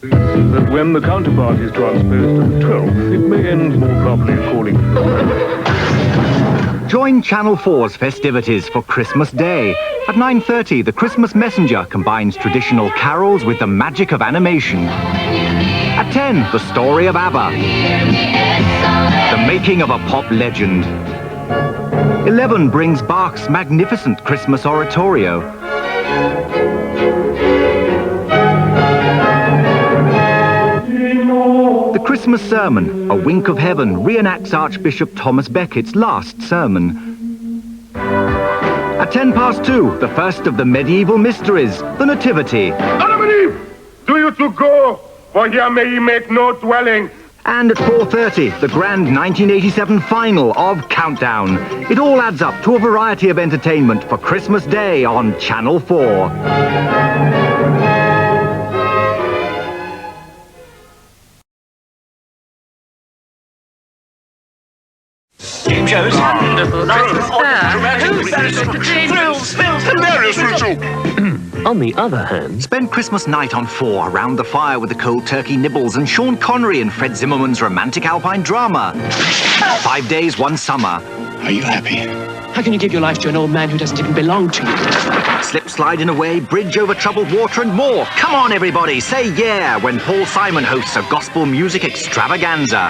That when the counterpart is transposed to the 12th, it may end more properly according. Join Channel 4's festivities for Christmas Day. At 9:30, The Christmas Messenger combines traditional carols with the magic of animation. At 10, The Story of ABBA. The making of a pop legend. 11 brings Bach's magnificent Christmas oratorio. The Christmas Sermon, A Wink of Heaven, reenacts Archbishop Thomas Becket's last sermon. At 2:10, the first of the medieval mysteries, the Nativity. Adam and Eve, do you two go, for here may ye make no dwelling. And at 4:30, the grand 1987 final of Countdown. It all adds up to a variety of entertainment for Christmas Day on Channel 4. Game shows, Christmas Hilarious ritual. On the other hand, Spend Christmas night on 4 around the fire with the cold turkey nibbles and Sean Connery and Fred Zimmerman's romantic alpine drama. 5 days, 1 summer. Are you happy? how can you give your life to an old man who doesn't even belong to you? Slip, slide in a way, bridge over troubled water and more. Come on, everybody, say yeah when Paul Simon hosts a gospel music extravaganza.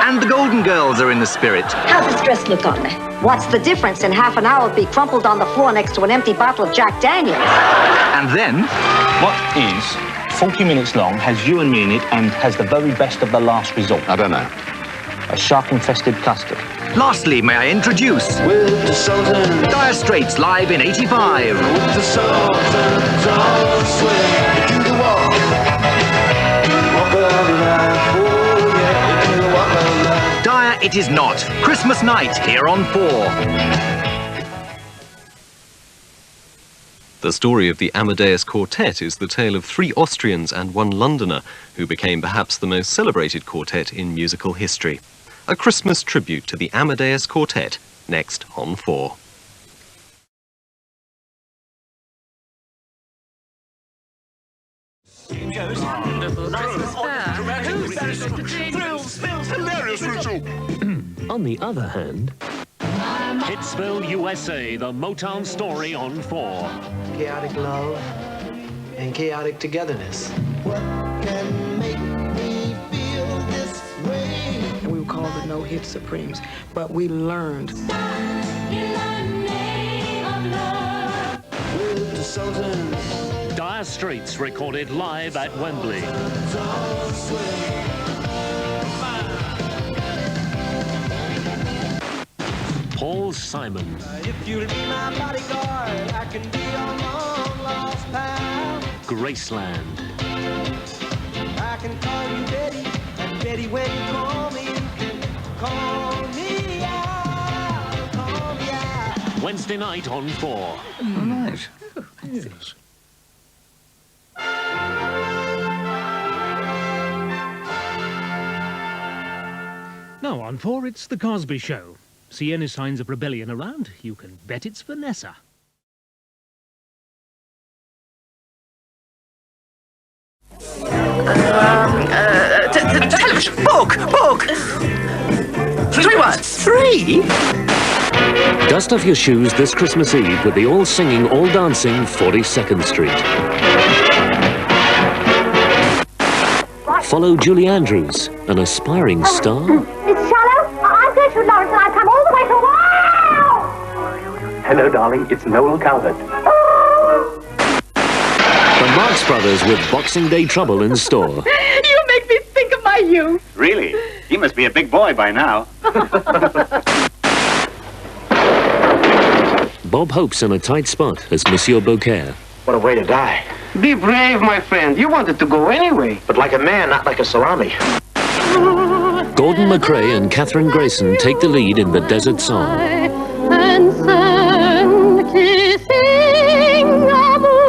And the Golden Girls are in the spirit. How's this dress look on me? What's the difference? In half an hour, it'll be crumpled on the floor next to an empty bottle of Jack Daniels. And then... What is 40 minutes long, has you and me in it, and has the very best of the last resort? I don't know. A shark-infested custard. Lastly, may I introduce... Dire Straits live in 85. Dire it is not. Christmas night here on 4. The story of the Amadeus Quartet is the tale of 3 Austrians and 1 Londoner who became perhaps the most celebrated quartet in musical history. A Christmas tribute to the Amadeus Quartet, next on 4. Hilarious ritual. On the other hand, Hitsville, USA, the Motown story on 4. Chaotic love and chaotic togetherness. What can make me feel this way? And we were called the No-Hit Supremes, but we learned. With the Sultans. Dire Straits recorded live at Wembley. Paul Simon. If you'll be my bodyguard, I can be your long-lost pal. Graceland. I can call you Betty, and Betty, when you call me, you can call me out, call me out. Wednesday night on 4. All right. Yes. Now on 4, it's The Cosby Show. See any signs of rebellion around, you can bet it's Vanessa. Television. Book. 3 words. 3? dust off your shoes this Christmas Eve with the all-singing, all-dancing 42nd Street. Follow Julie Andrews, an aspiring star. It's Shallow. I'm Gertrude Lawrence, and I've come all the way from... Wow! Hello, darling. It's Noel Calvert. The Marx Brothers with Boxing Day trouble in store. You make me think of my youth. Really? He must be a big boy by now. Bob Hope's in a tight spot as Monsieur Beaucaire. What a way to die. Be brave, my friend. You wanted to go anyway. But like a man, not like a salami. Gordon McRae and Catherine Grayson take the lead in The Desert Song.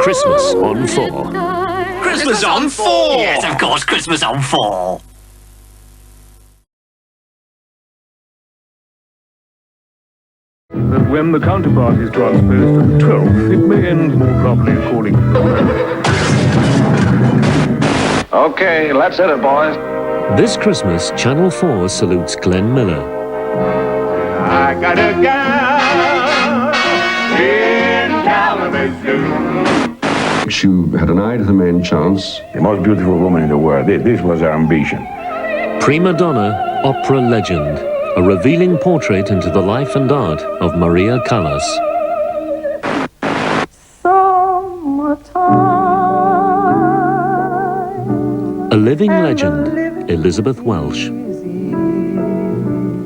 Christmas on 4. Christmas on 4! Yes, of course, Christmas on 4. That But when the counterpart is transposed to the 12th, it may end more properly according to the Okay, let's hit it, boys. This Christmas, Channel 4 salutes Glenn Miller. I got a gal in Kalamazoo. She had an eye to the main chance. The most beautiful woman in the world. This was her ambition. Prima donna, opera legend. A revealing portrait into the life and art of Maria Callas. A living legend, Elizabeth Welsh.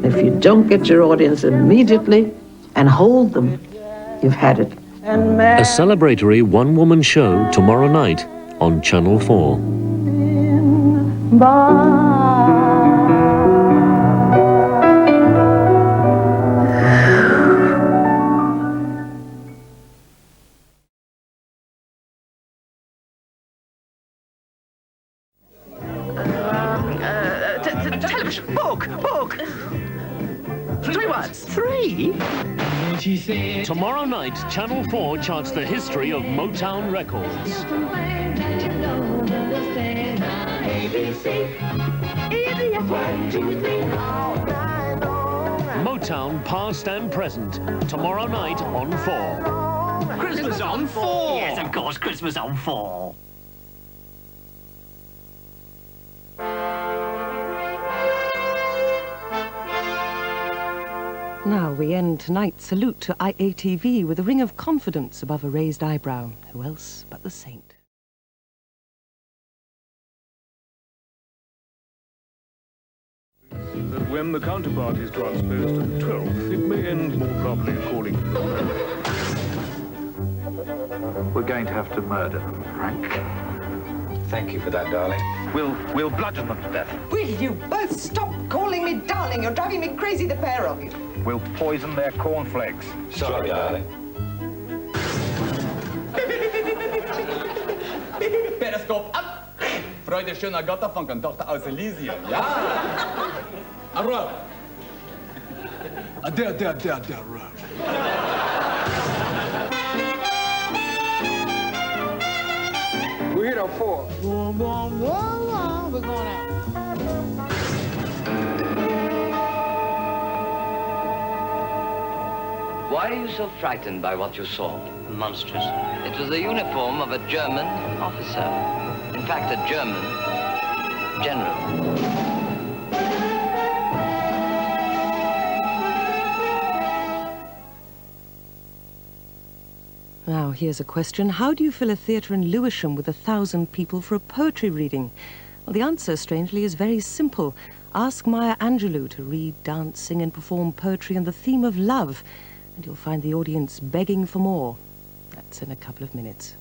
If you don't get your audience immediately and hold them, you've had it. A celebratory one-woman show tomorrow night on Channel 4. Television, book. 3 words. 3? Tomorrow night, Channel 4 charts the history of Motown Records. Motown past and present. Tomorrow night on 4. Christmas on 4. Yes, of course, Christmas on 4. Now we end tonight's salute to IATV with a ring of confidence above a raised eyebrow. Who else but the saint? That when the counterpart is transposed to the 12th, it may end more properly according to the We're going to have to murder them, Frank. Thank you for that, darling. We'll bludgeon them to death. Will you both stop calling me darling? You're driving me crazy, the pair of you. We'll poison their cornflakes. Sorry, darling. Periskop ab! Freude schöner Götterfunken, Tochter aus Elysium, ja! Arrah! Der, We're here on 4. We're going out. Why are you so frightened by what you saw? Monstrous. It was the uniform of a German officer. In fact, a German general. Now, here's a question. How do you fill a theatre in Lewisham with 1,000 people for a poetry reading? Well, the answer, strangely, is very simple. Ask Maya Angelou to read, dance, sing and perform poetry on the theme of love, and you'll find the audience begging for more. That's in a couple of minutes.